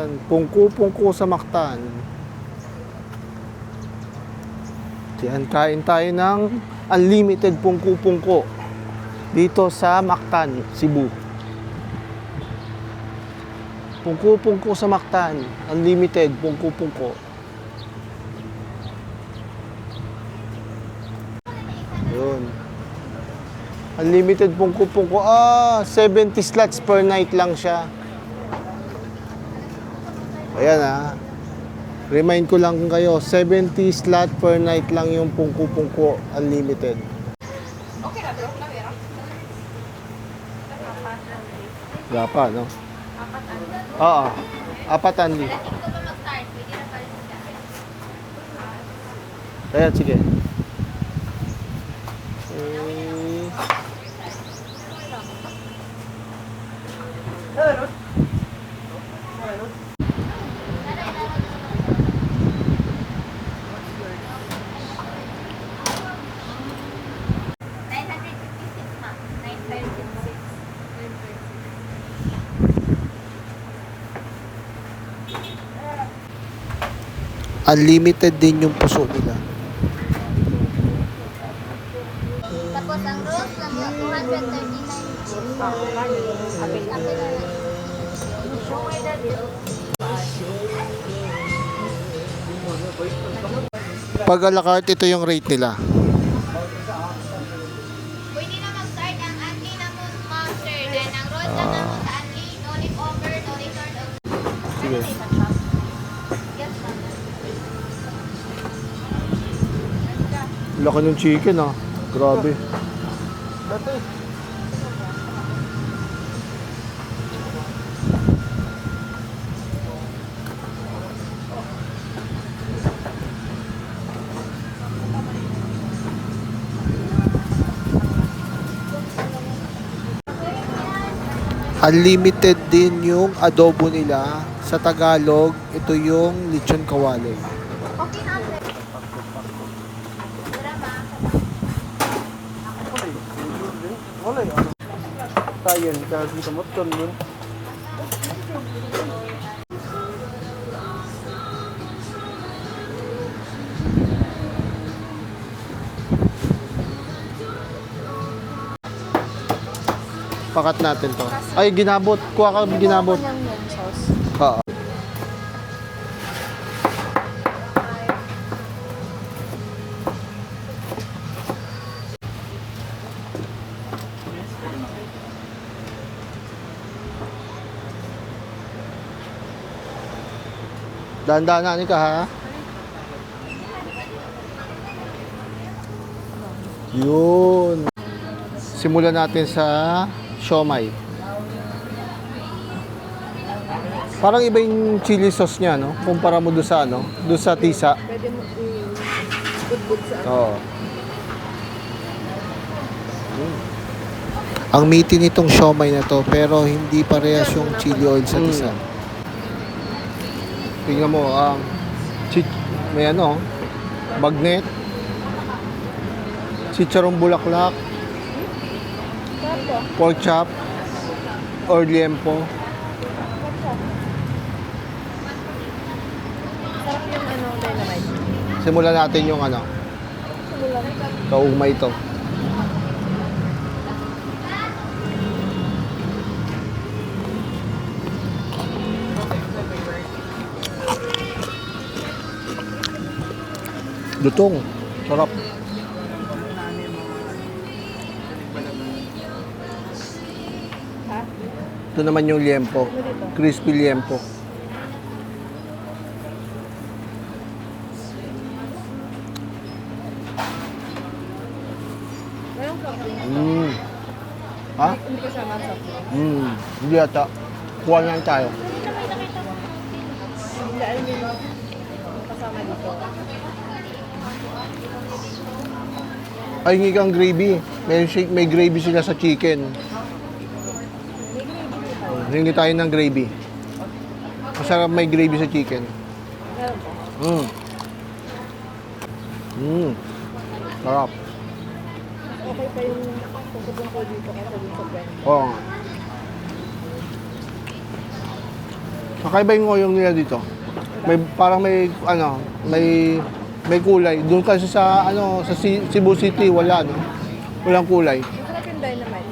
Yan, pungko-pungko sa Mactan. Yan, kain tayo ng unlimited pungko-pungko dito sa Mactan, Cebu. Pungko-pungko sa Mactan, unlimited pungko-pungko. Yun. Unlimited pungko-pungko. 70 slots per night lang siya. Ayan Remind ko lang kayo, 70 slot per night lang yung pungko-pungko unlimited. Okay na bro, kamera. Gapa, no? Oo. Apat anli. Ayan, sige. Unlimited din yung puso nila. Tapos ang rose na 239. Pag a la carte, ito yung rate nila. Pwede na mag-start ang Anli na monster. Then ang rose na sa Anli, no leaf over, no return of... Sige. Laki ng chicken Grabe. Unlimited din yung adobo nila. Sa Tagalog, ito yung lechon kawali. Okay na, Andre. Tayan, kasi sa motor nun. Pakat natin to. Ay, ginabot. Kuha ka ginabot. Oo. Dahan-dahanan ka ha. Yun. Simulan natin sa siomai. Parang iba yung chili sauce niya, no? Kumpara mo doon sa doon sa tisa. Pwede mo i-good sa Oo. Ang meaty nitong siomai na to, pero hindi parehas yung chili oil sa tisa. Tingnan mo, may bagnet, chicharong bulaklak, pork chop, or liempo. sarap yung dynamite. Simulan natin yung kaumay ito. Lutong. Sarap. Ha? Ito naman yung liempo. Crispy liempo. Mayroong soft drink. Ha? Hindi kasama ang soft drink. Hindi ata. Kuha na tayo. Hindi alam mo kasama dito. Ay, hindi kang gravy. May gravy sila sa chicken. Hingi tayo ng gravy. Masarap may gravy sa chicken. Meron po. Sarap. Okay pa yung pagkakong ko dito kasi dun sa brand. Oo nga. Kakaiba yung ngoyong nila dito. May parang may ano, may kulay. Doon kasi sa ano sa Cebu City wala no. Walang kulay. Masarap yung dynamite.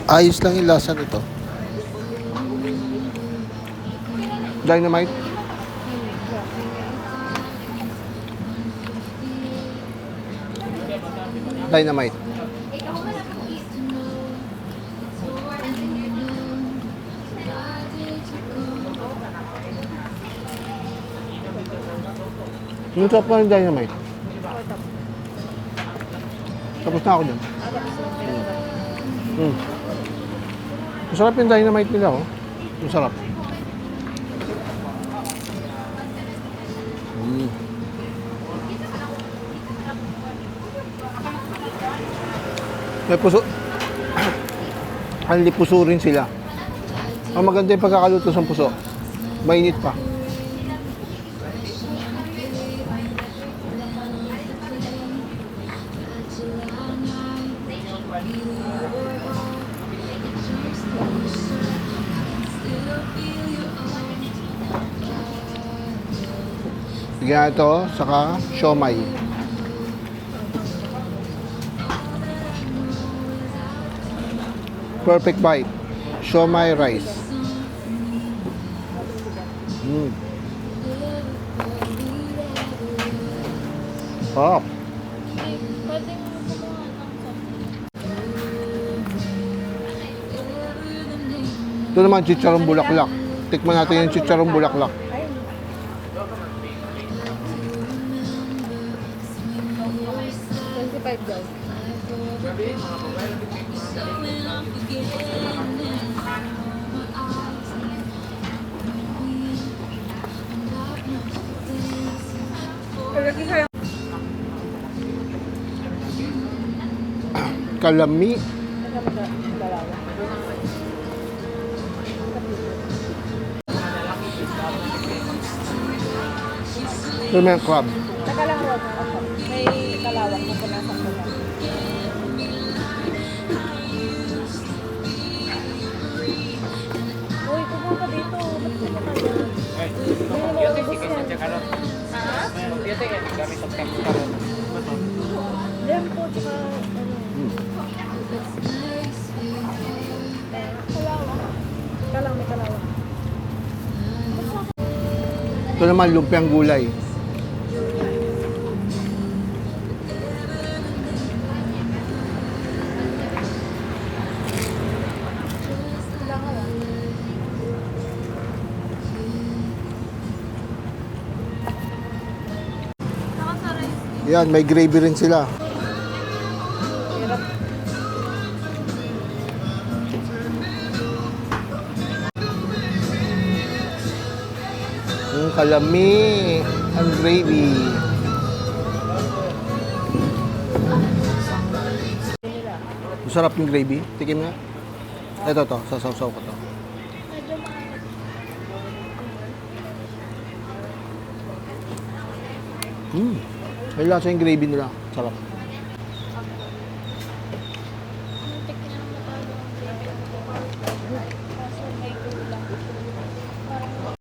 Ayos lang yung lasa nito. Dynamite. Dynamite. Yung sarap na yung dynamite. Tapos na ako dyan. Masarap yung dynamite nila, oh. Masarap. May puso. Anli puso rin sila. Ang maganda yung pagkakaluto sa puso. Mainit pa. Bigyan ito, saka siomay. Perfect bite. Siomay rice. Sarap. Pwedeng kumuha ng Ito naman, chicharong bulaklak. Tikman natin yung chicharong bulaklak. Ayun. 25 daw. Lagi kayo. Kalami. Dalawa. Ito naman yung crab. Nakalawag ako. May kalawang na punasan ko lang. Uy, kumuha ka dito. Ba't kumuha ka dyan? Hindi mo maubos yan. Diyan po, tsaka ano. Kalawang. Kalang may kalawang. Ito naman, lumpiang gulay. Yan, may gravy rin sila. Hirap. Yung kalami and gravy. Masarap yung gravy. Tikim nga. Ito to, sasaw-saw ko to. May lasa yung gravy nila. Sarap.